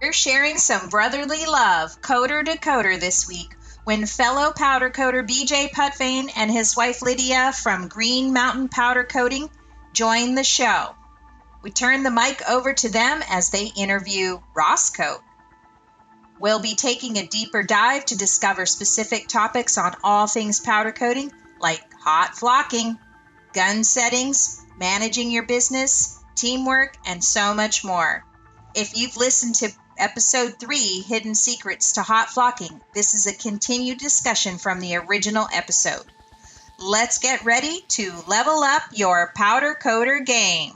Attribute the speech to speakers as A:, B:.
A: We're sharing some brotherly love, coder to coder this week, when fellow powder coater BJ Putvane and his wife Lydia from Green Mountain Powder Coating join the show. We turn the mic over to them as they interview Ross Coat. We'll be taking a deeper dive to discover specific topics on all things powder coating, like hot flocking, gun settings, managing your business, teamwork, and so much more. If you've listened to episode 3, Hidden Secrets to Hot Flocking, this is a continued discussion from the original episode. Let's get ready to level up your powder coater game.